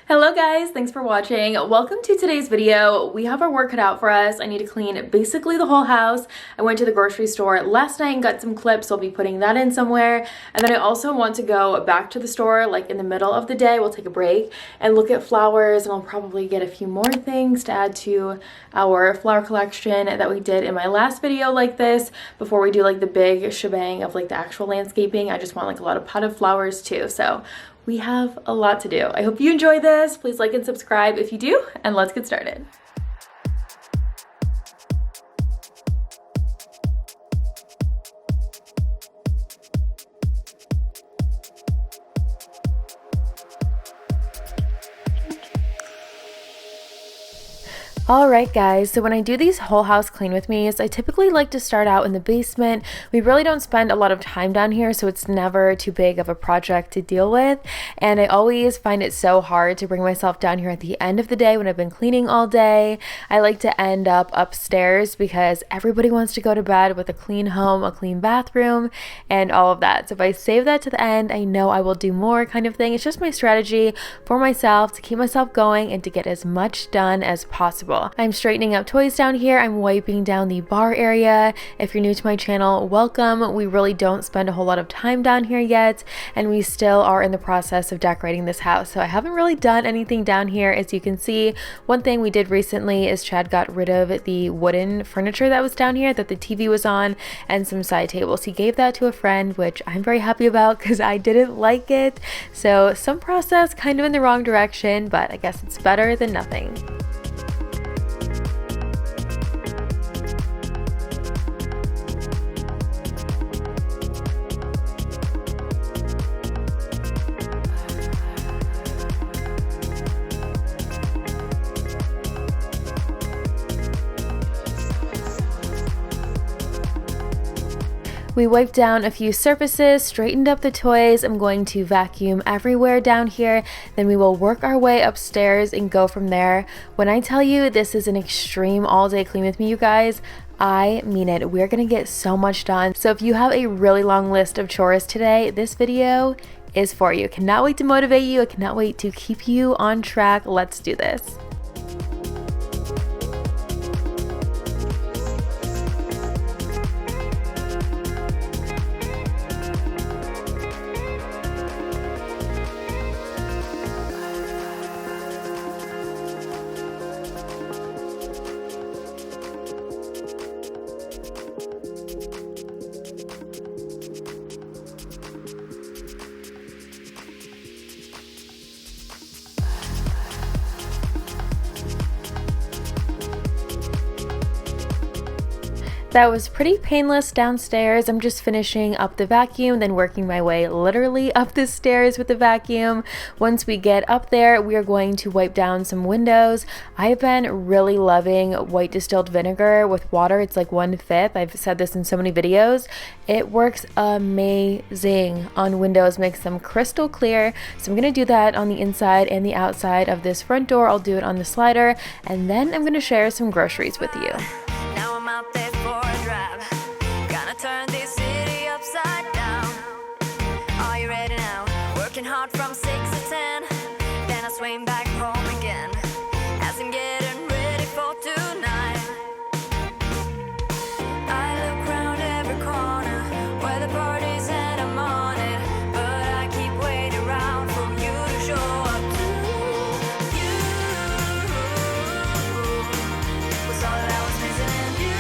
Hello guys, thanks for watching. Welcome to today's video. We have our work cut out for us. I need to clean basically the whole house. I went to the grocery store last night and got some clips, so I'll be putting that in somewhere. And then I also want to go back to the store like in the middle of the day. We'll take a break and look at flowers, and I'll probably get a few more things to add to our flower collection that we did in my last video like this before we do like the big shebang of like the actual landscaping. I just want like a lot of potted flowers too. So we have a lot to do. I hope you enjoy this. Please like and subscribe if you do, and let's get started. Alright guys, so when I do these whole house clean with me's, I typically like to start out in the basement. We really don't spend a lot of time down here, so it's never too big of a project to deal with, and I always find it so hard to bring myself down here at the end of the day when I've been cleaning all day. I like to end up upstairs because everybody wants to go to bed with a clean home, a clean bathroom, and all of that. So if I save that to the end, I know I will do more kind of thing. It's just my strategy for myself to keep myself going and to get as much done as possible. I'm straightening up toys down here. I'm wiping down the bar area. If you're new to my channel, welcome. We really don't spend a whole lot of time down here yet, and we still are in the process of decorating this house. So I haven't really done anything down here. As you can see, one thing we did recently is Chad got rid of the wooden furniture that was down here that the TV was on and some side tables. He gave that to a friend, which I'm very happy about because I didn't like it. So some process kind of in the wrong direction, but I guess it's better than nothing. We wiped down a few surfaces, straightened up the toys. I'm going to vacuum everywhere down here. Then we will work our way upstairs and go from there. When I tell you this is an extreme all-day clean with me, you guys, I mean it. We're gonna get so much done. So if you have a really long list of chores today, this video is for you. Cannot wait to motivate you. I cannot wait to keep you on track. Let's do this. That was pretty painless downstairs. I'm just finishing up the vacuum, then working my way literally up the stairs with the vacuum. Once we get up there, we are going to wipe down some windows. I've been really loving white distilled vinegar with water. It's like 1/5. I've said this in so many videos. It works amazing on windows, makes them crystal clear. So I'm gonna do that on the inside and the outside of this front door. I'll do it on the slider, and then I'm gonna share some groceries with you. Now I'm out there for a drive, gonna turn this city upside down. Are you ready now? Working hard from 6 to 10, then I swing back home again as I'm getting ready for tonight. I look round every corner where the party's and I'm on it, but I keep waiting around for you to show up to you. Was all that I was missing in you.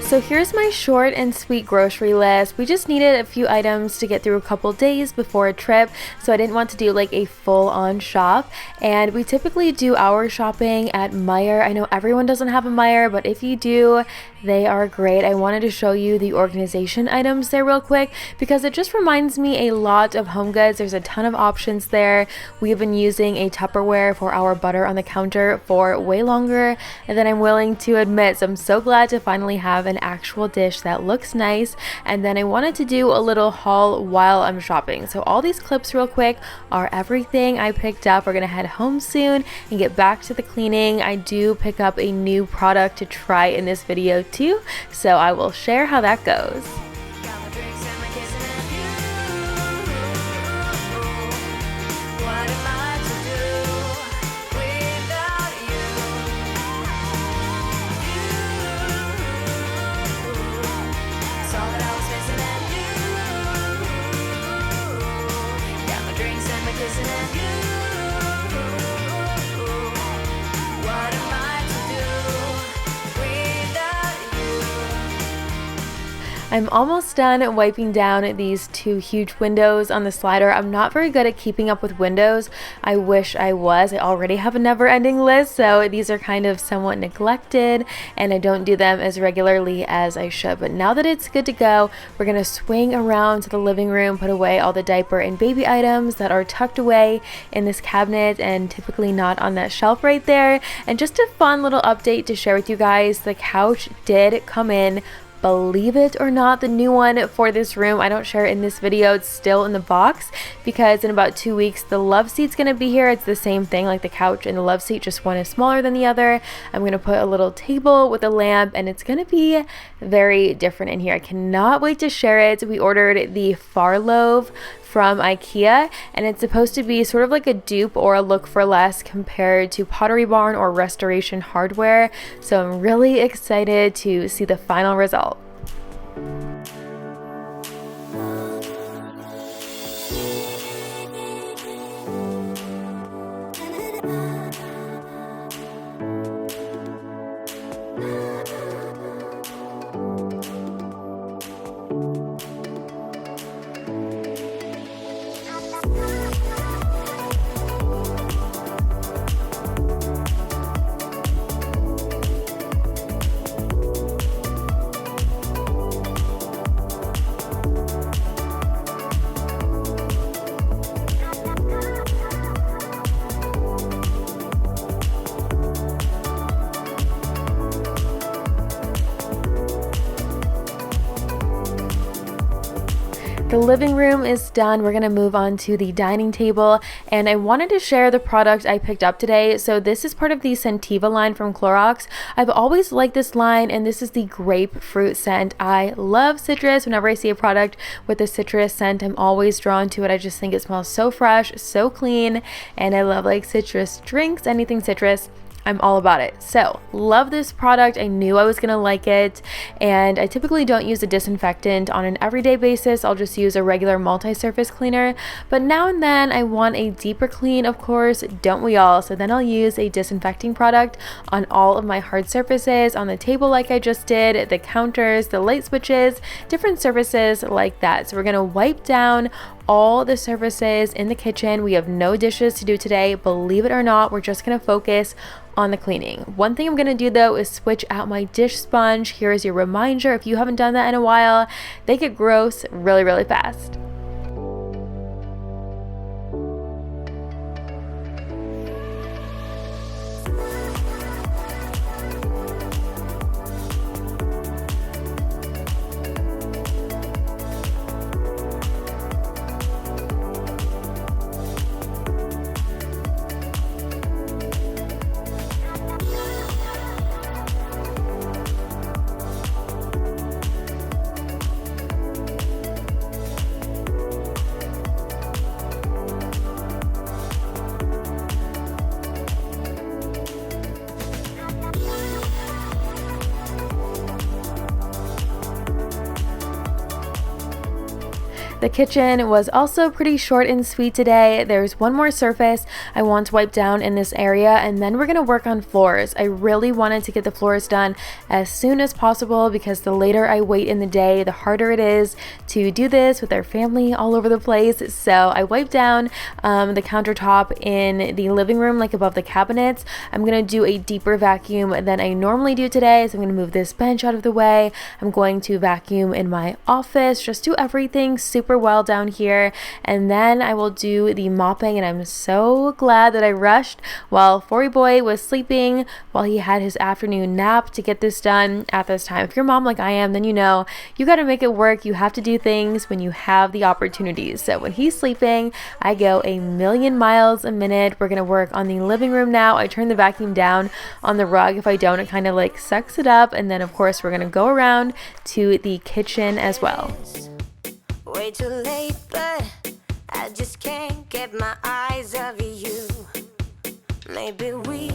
So here's my short and sweet grocery list. We just needed a few items to get through a couple days before a trip, so I didn't want to do like a full-on shop. And we typically do our shopping at Meijer. I know everyone doesn't have a Meijer, but if you do, they are great. I wanted to show you the organization items there real quick because it just reminds me a lot of Home Goods. There's a ton of options there. We have been using a Tupperware for our butter on the counter for way longer than I'm willing to admit, so I'm so glad to finally have an actual dish that looks nice. And then I wanted to do a little haul while I'm shopping. So all these clips real quick are everything I picked up. We're gonna head home soon and get back to the cleaning. I do pick up a new product to try in this video too, so I will share how that goes. What I'm almost done wiping down these two huge windows on the slider. I'm not very good at keeping up with windows. I wish I was. I already have a never-ending list, so these are kind of somewhat neglected and I don't do them as regularly as I should. But now that it's good to go, we're gonna swing around to the living room, put away all the diaper and baby items that are tucked away in this cabinet and typically not on that shelf right there. And just a fun little update to share with you guys, the couch did come in. Believe it or not, the new one for this room. I don't share it in this video. It's still in the box because in about 2 weeks the love seat's gonna be here. It's the same thing like the couch and the love seat, just one is smaller than the other. I'm gonna put a little table with a lamp and it's gonna be very different in here. I cannot wait to share it. We ordered the Farlove from IKEA and it's supposed to be sort of like a dupe or a look for less compared to Pottery Barn or Restoration Hardware. So I'm really excited to see the final result. The living room is done. We're gonna move on to the dining table and I wanted to share the product I picked up today. So this is part of the Scentiva line from Clorox. I've always liked this line and this is the grapefruit scent. I love citrus. Whenever I see a product with a citrus scent, I'm always drawn to it. I just think it smells so fresh, so clean, and I love like citrus drinks, anything citrus. I'm all about it. So love this product. I knew I was gonna like it and I typically don't use a disinfectant on an everyday basis. I'll just use a regular multi-surface cleaner, but now and then I want a deeper clean, of course, don't we all? So then I'll use a disinfecting product on all of my hard surfaces, on the table like I just did, the counters, the light switches, different surfaces like that. So we're gonna wipe down all the surfaces in the kitchen. We have no dishes to do today. Believe it or not, we're just gonna focus on the cleaning. One thing I'm gonna do though is switch out my dish sponge. Here is your reminder if you haven't done that in a while. They get gross really, really fast. The kitchen was also pretty short and sweet today. There's one more surface I want to wipe down in this area and then we're gonna work on floors. I really wanted to get the floors done as soon as possible because the later I wait in the day, the harder it is to do this with our family all over the place. So I wiped down the countertop in the living room, like above the cabinets. I'm gonna do a deeper vacuum than I normally do today. So I'm gonna move this bench out of the way. I'm going to vacuum in my office, just do everything super well down here, and then I will do the mopping. And I'm so glad that I rushed while Fory Boy was sleeping while he had his afternoon nap to get this done at this time. If you're a mom like I am, then you know you got to make it work. You have to do things when you have the opportunities. So when he's sleeping, I go a million miles a minute. We're gonna work on the living room now. I turn the vacuum down on the rug. If I don't, it kind of like sucks it up. And then of course we're gonna go around to the kitchen as well. Way too late, but I just can't get my eyes off you. Maybe we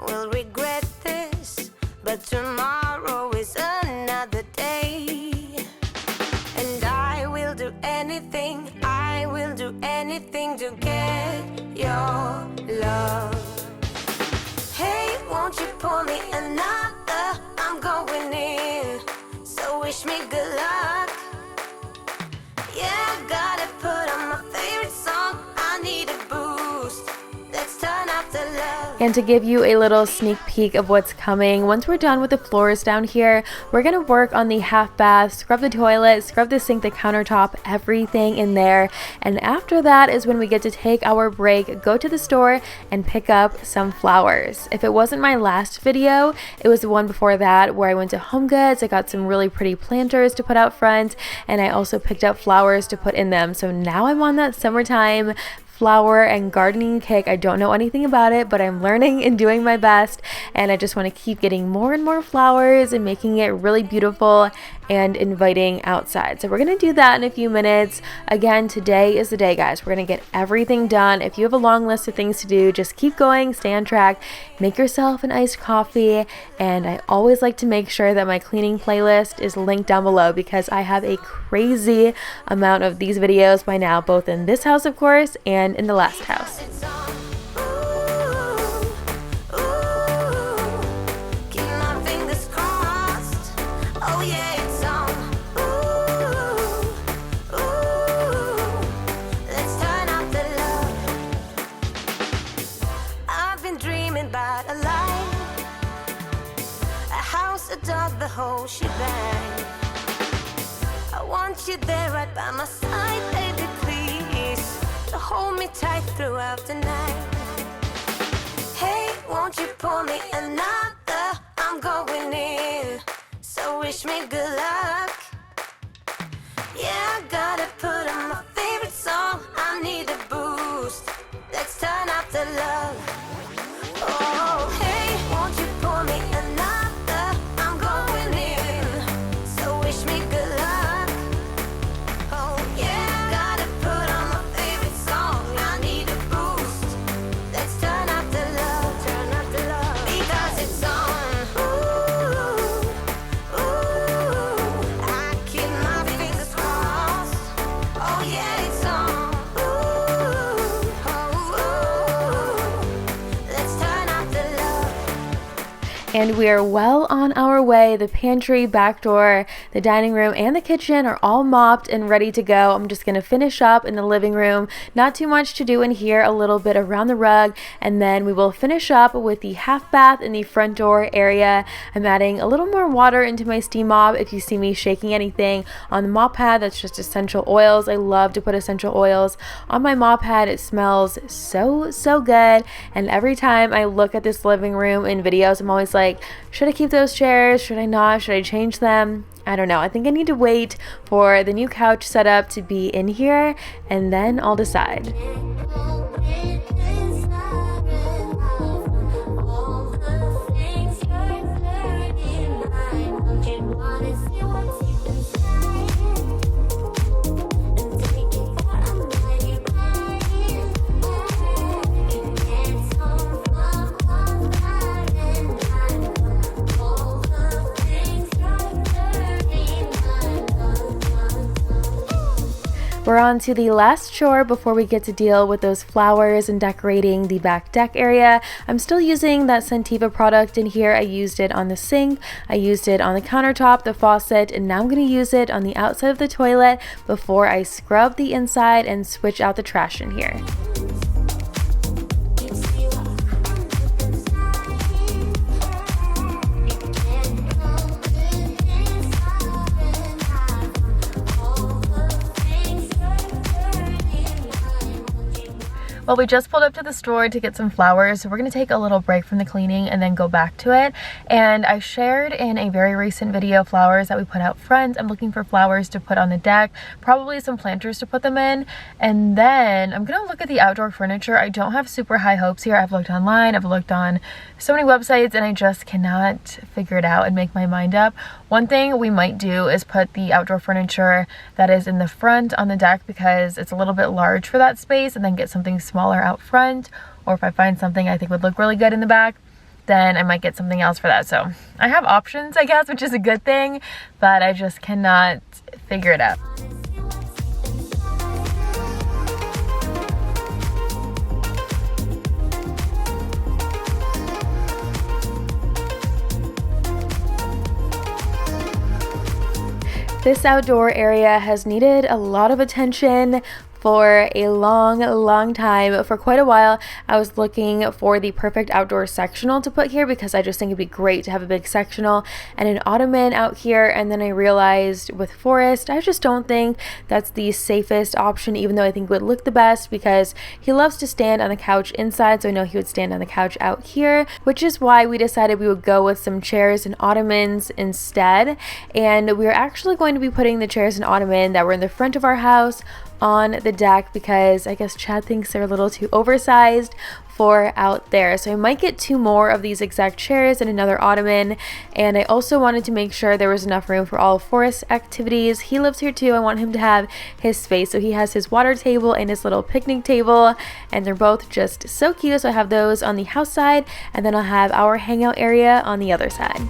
will regret this, but tomorrow is another day. And I will do anything to get your love. Hey, won't you pour me another? I'm going in. So we wish me good luck. Yeah, I gotta put on my favorite song. I need a boost. Let's turn up the love. And to give you a little sneak peek of what's coming, once we're done with the floors down here, we're gonna work on the half bath, scrub the toilet, scrub the sink, the countertop, everything in there. And after that is when we get to take our break, go to the store, and pick up some flowers. If it wasn't my last video, it was the one before that where I went to Home Goods. I got some really pretty planters to put out front, and I also picked up flowers to put in them. So now I'm on that summertime flower and gardening kick. I don't know anything about it, but I'm learning and doing my best, and I just want to keep getting more and more flowers and making it really beautiful and inviting outside. So we're gonna do that in a few minutes. Again, today is the day, guys. We're gonna get everything done. If you have a long list of things to do, just keep going, stay on track, make yourself an iced coffee, and I always like to make sure that my cleaning playlist is linked down below because I have a crazy amount of these videos by now, both in this house, of course, and in the last house. It's on. Ooh, ooh, keep my fingers crossed. Oh yeah, it's on. Ooh, ooh, let's turn up the love. I've been dreaming about a life, a house, a dog, the whole shebang. I want you there right by my side, baby, please, to hold me tight throughout the night. Hey, won't you pour me another? I'm going in, so wish me good luck. Yeah, I gotta put on my favorite song. I need a boost. Let's turn up the love. Oh, hey, won't you pour me another? I'm going in, so wish me good luck. Oh yeah, gotta put on my favorite song. I need a boost. Let's turn up the love, because it's on. Ooh, ooh, I keep my fingers crossed. Oh yeah, it's on. Ooh, oh, ooh, let's turn up the love. And we are well on our way. The pantry, back door, the dining room, and the kitchen are all mopped and ready to go. I'm just going to finish up in the living room. Not too much to do in here, a little bit around the rug, and then we will finish up with the half bath in the front door area. I'm adding a little more water into my steam mop. If you see me shaking anything on the mop pad, that's just essential oils. I love to put essential oils on my mop pad. It smells so good, and every time I look at this living room in videos, I'm always like, should I keep those chairs? Should I not? Should I change them? I don't know. I think I need to wait for the new couch setup to be in here, and then I'll decide. We're on to the last chore before we get to deal with those flowers and decorating the back deck area. I'm still using that Scentiva product in here. I used it on the sink, I used it on the countertop, the faucet, and now I'm going to use it on the outside of the toilet before I scrub the inside and switch out the trash in here. Well, we just pulled up to the store to get some flowers, so we're going to take a little break from the cleaning and then go back to it. And I shared in a very recent video flowers that we put out front. I'm looking for flowers to put on the deck, probably some planters to put them in. And then I'm going to look at the outdoor furniture. I don't have super high hopes here. I've looked online, I've looked on so many websites, and I just cannot figure it out and make my mind up. One thing we might do is put the outdoor furniture that is in the front on the deck because it's a little bit large for that space, and then get something smaller out front. Or if I find something I think would look really good in the back, then I might get something else for that. So I have options, I guess, which is a good thing, but I just cannot figure it out. This outdoor area has needed a lot of attention for a long time. For quite a while, I was looking for the perfect outdoor sectional to put here because I just think it'd be great to have a big sectional and an ottoman out here. And then I realized with Forrest, I just don't think that's the safest option, even though I think it would look the best, because he loves to stand on the couch inside. So I know he would stand on the couch out here, which is why we decided we would go with some chairs and ottomans instead. And we're actually going to be putting the chairs and ottoman that were in the front of our house on the deck because I guess Chad thinks they're a little too oversized for out there. So I might get 2 more of these exact chairs and another ottoman. And I also wanted to make sure there was enough room for all of Forrest's activities. He lives here too. I want him to have his space. So he has his water table and his little picnic table, and they're both just so cute. So I have those on the house side, and then I'll have our hangout area on the other side.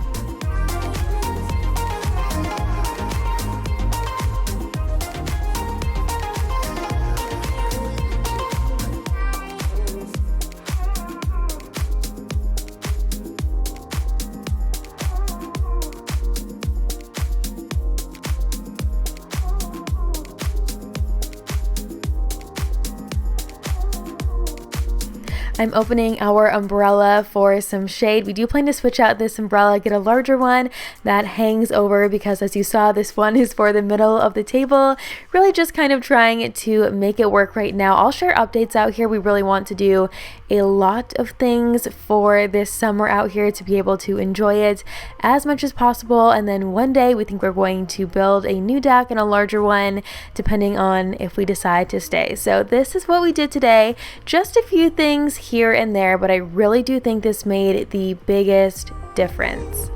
I'm opening our umbrella for some shade. We do plan to switch out this umbrella, get a larger one that hangs over, because as you saw, this one is for the middle of the table. Really just kind of trying to make it work right now. I'll share updates out here. We really want to do a lot of things for this summer out here to be able to enjoy it as much as possible. And then one day we think we're going to build a new deck and a larger one, depending on if we decide to stay. So this is what we did today. Just a few things here and there, but I really do think this made the biggest difference.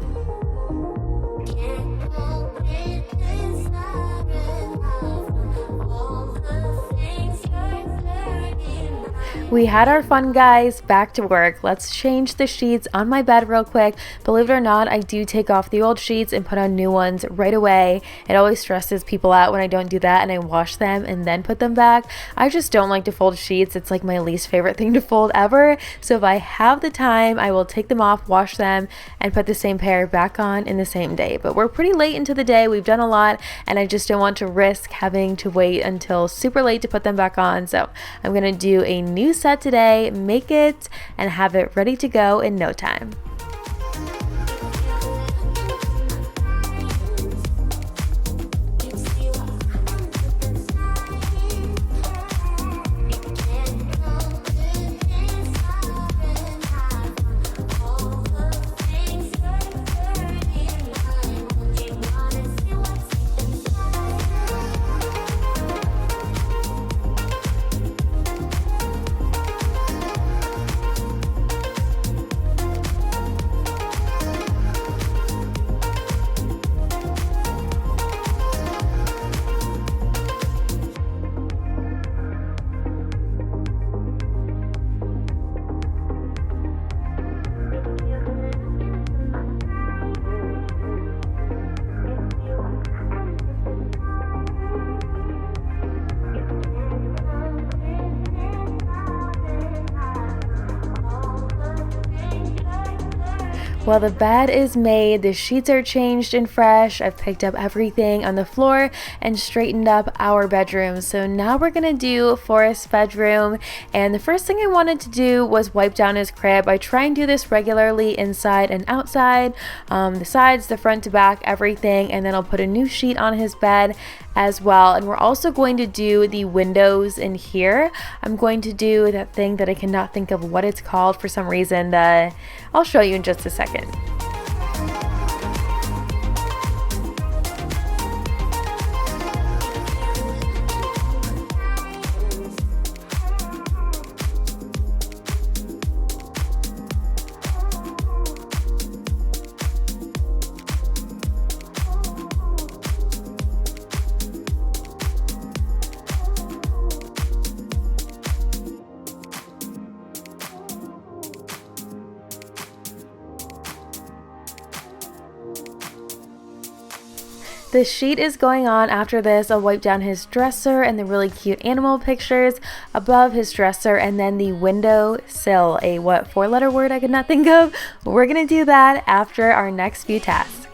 We had our fun, guys. Back to work. Let's change the sheets on my bed real quick. Believe it or not, I do take off the old sheets and put on new ones right away. It always stresses people out when I don't do that and I wash them and then put them back. I just don't like to fold sheets. It's like my least favorite thing to fold ever. So if I have the time, I will take them off, wash them, and put the same pair back on in the same day. But we're pretty late into the day. We've done a lot, and I just don't want to risk having to wait until super late to put them back on. So I'm going to do a new set today, make it, and have it ready to go in no time. Well, the bed is made, the sheets are changed and fresh. I've picked up everything on the floor and straightened up our bedroom. So now we're gonna do Forrest's bedroom. And the first thing I wanted to do was wipe down his crib. I try and do this regularly inside and outside, the sides, the front to back, everything. And then I'll put a new sheet on his bed as well. And we're also going to do the windows in here. I'm going to do that thing that I cannot think of what it's called for some reason. I'll show you in just a second. The sheet is going on after this. I'll wipe down his dresser and the really cute animal pictures above his dresser, and then the window sill, a 4-letter word I could not think of. We're gonna do that after our next few tasks.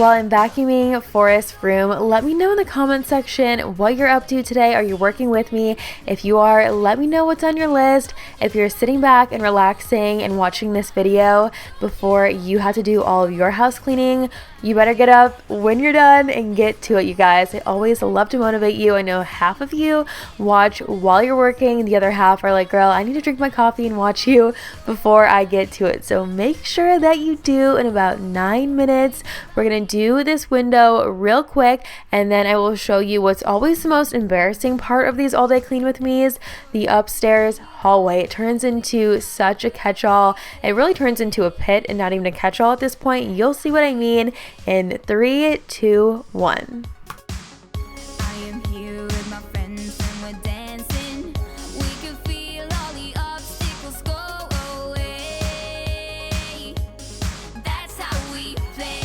While I'm vacuuming Forest's room, let me know in the comment section what you're up to today. Are you working with me? If you are, let me know what's on your list. If you're sitting back and relaxing and watching this video before you have to do all of your house cleaning, you better get up when you're done and get to it, you guys. I always love to motivate you. I know half of you watch while you're working, the other half are like, girl, I need to drink my coffee and watch you before I get to it. So make sure that you do in about 9 minutes. We're gonna do this window real quick, and then I will show you what's always the most embarrassing part of these all day clean with me's, the upstairs hallway. It turns into such a catch-all. It really turns into a pit and not even a catch-all at this point. You'll see what I mean in 3, 2, 1. I am here with my friends and we're dancing. We can feel all the obstacles go away. That's how we play.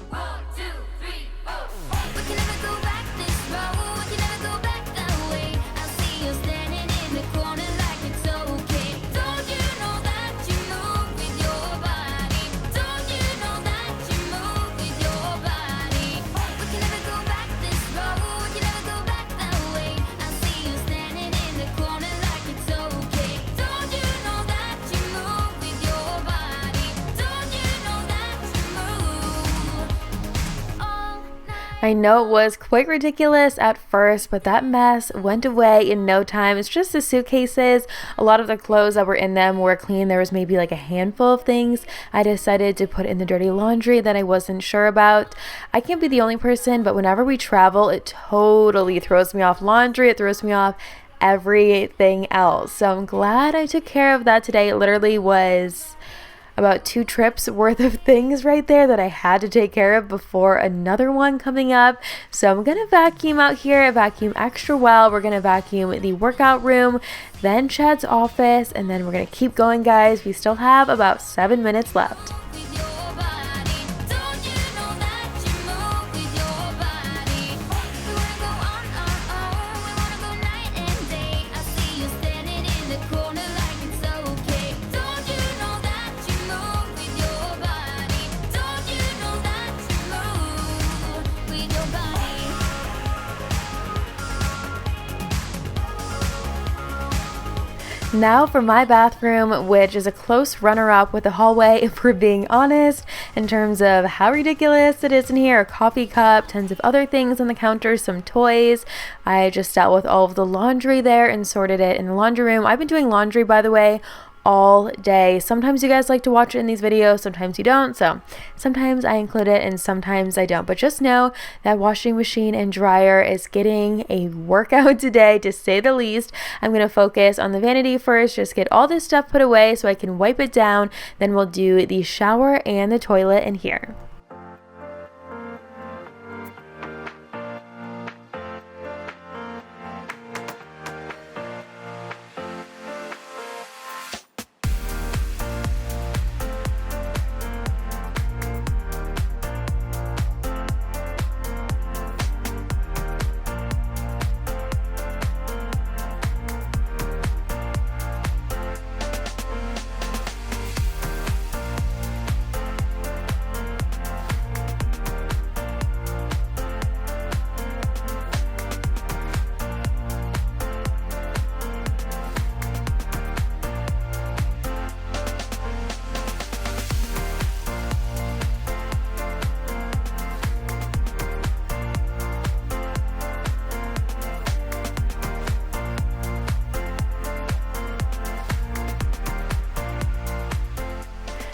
1, 2, 3, 4. We can never go back this road. We can never go back that way. I see you standing in the corner like it's okay. Don't you know that you move with your body? Don't you know that you move with your body? We can never go back this road. We can never go back that way. I see you standing in the corner like it's okay. Don't you know that you move with your body? Don't you know that you move all night? I know it was quite ridiculous at first, but that mess went away in no time. It's just the suitcases. A lot of the clothes that were in them were clean. There was maybe like a handful of things I decided to put in the dirty laundry that I wasn't sure about. I can't be the only person, but whenever we travel, it totally throws me off laundry. It throws me off everything else. So I'm glad I took care of that today. It literally was about 2 trips worth of things right there that I had to take care of before another one coming up. So I'm gonna vacuum out here, vacuum extra well. We're gonna vacuum the workout room, then Chad's office, and then we're gonna keep going, guys. We still have about 7 minutes left. With your body, don't you know that you move with your body? We wanna go on, we wanna go night and day. I see you standing in the corner like it's okay. Don't you know that you move with your body? Don't you know that you move with your body? Now for my bathroom, which is a close runner-up with the hallway, if we're being honest, in terms of how ridiculous it is in here. A coffee cup, tons of other things on the counter, some toys. I just dealt with all of the laundry there and sorted it in the laundry room. I've been doing laundry, by the way, all day. Sometimes you guys like to watch it in these videos, sometimes you don't. So sometimes I include it and sometimes I don't. But just know that washing machine and dryer is getting a workout today, to say the least. I'm going to focus on the vanity first, just get all this stuff put away so I can wipe it down. Then we'll do the shower and the toilet in here.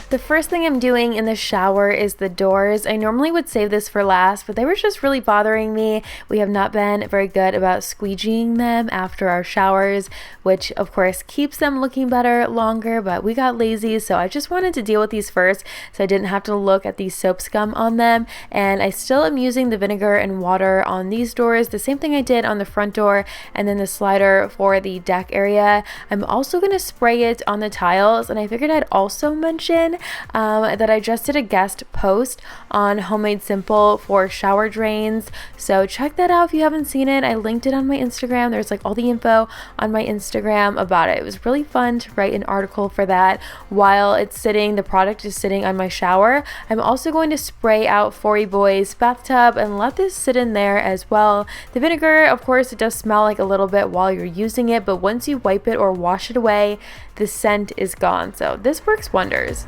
The first thing I'm doing in the shower is the doors. I normally would save this for last, but they were just really bothering me. We have not been very good about squeegeeing them after our showers, which of course keeps them looking better longer, but we got lazy, so I just wanted to deal with these first so I didn't have to look at the soap scum on them. And I still am using the vinegar and water on these doors, the same thing I did on the front door and then the slider for the deck area. I'm also going to spray it on the tiles, and I figured I'd also mention that I just did a guest post on Homemade Simple for shower drains. So check that out if you haven't seen it. I linked it on my Instagram. There's like all the info on my Instagram about it. It was really fun to write an article for that while it's sitting, the product is sitting on my shower. I'm also going to spray out 4 Boy's bathtub and let this sit in there as well. The vinegar, of course, it does smell like a little bit while you're using it, but once you wipe it or wash it away, the scent is gone. So this works wonders.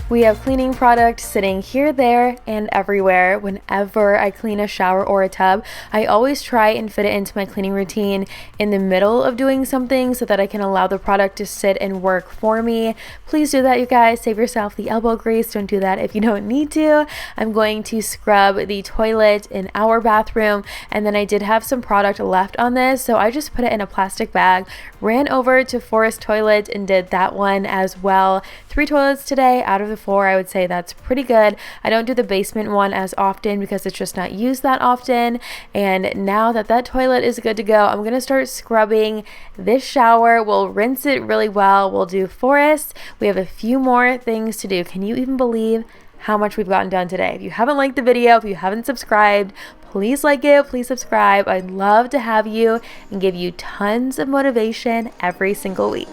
We have cleaning product sitting here, there, and everywhere. Whenever I clean a shower or a tub, I always try and fit it into my cleaning routine in the middle of doing something so that I can allow the product to sit and work for me. Please do that, you guys. Save yourself the elbow grease. Don't do that if you don't need to. I'm going to scrub the toilet in our bathroom, and then I did have some product left on this, so I just put it in a plastic bag, ran over to Forest Toilet and did that one as well. 3 toilets today out of the 4. I would say that's pretty good. I don't do the basement one as often because it's just not used that often. And now that that toilet is good to go, I'm going to start scrubbing this shower. We'll rinse it really well. We'll do Forest. We have a few more things to do. Can you even believe how much we've gotten done today? If you haven't liked the video, if you haven't subscribed, please like it, please subscribe. I'd love to have you and give you tons of motivation every single week.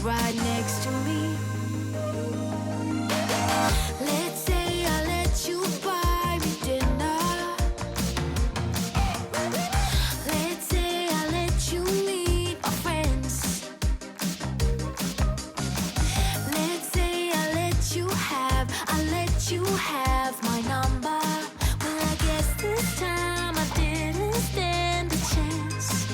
Right next to me. Let's say I let you buy me dinner. Let's say I let you meet my friends. Let's say I let you have my number. Well, I guess this time I didn't stand a chance.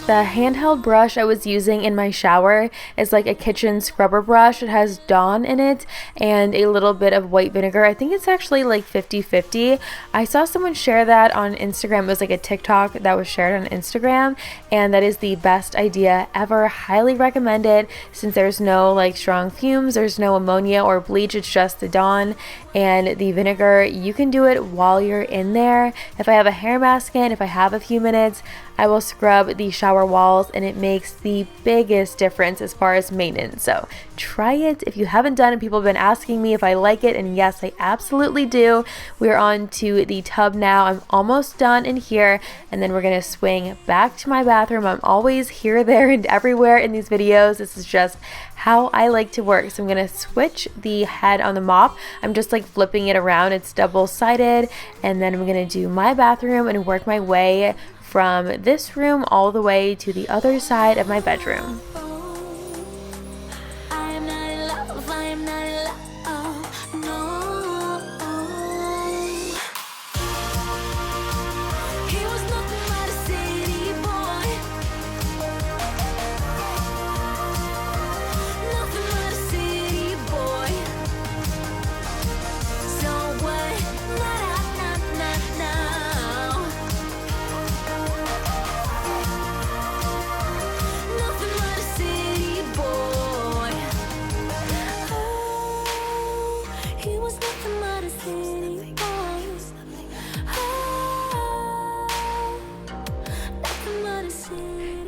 The handheld brush I was using in my shower is like a kitchen scrubber brush. It has Dawn in it and a little bit of white vinegar. I think it's actually like 50-50. I saw someone share that on Instagram. It was like a TikTok that was shared on Instagram, and that is the best idea ever. Highly recommended, since there's no like strong fumes, there's no ammonia or bleach, it's just the Dawn and the vinegar. You can do it while you're in there. If I have a hair mask in, if I have a few minutes, I will scrub the shower walls, and it makes the biggest difference as far as maintenance. So try it if you haven't done it. People have been asking me if I like it, and yes, I absolutely do. We're on to the tub now. I'm almost done in here, and then we're gonna swing back to my bathroom. I'm always here, there, and everywhere in these videos. This is just how I like to work. So I'm gonna switch the head on the mop. I'm just like flipping it around. It's double-sided, and then I'm gonna do my bathroom and work my way from this room all the way to the other side of my bedroom.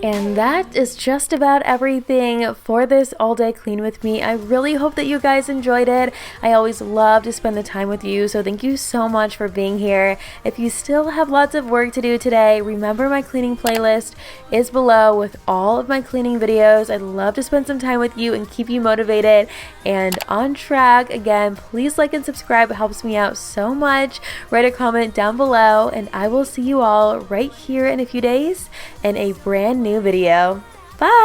And that is just about everything for this all day clean with me. I really hope that you guys enjoyed it. I always love to spend the time with you, so thank you so much for being here. If you still have lots of work to do today, remember my cleaning playlist is below with all of my cleaning videos. I'd love to spend some time with you and keep you motivated and on track. Again, please like and subscribe. It helps me out so much. Write a comment down below, and I will see you all right here in a few days in a brand new video. Bye!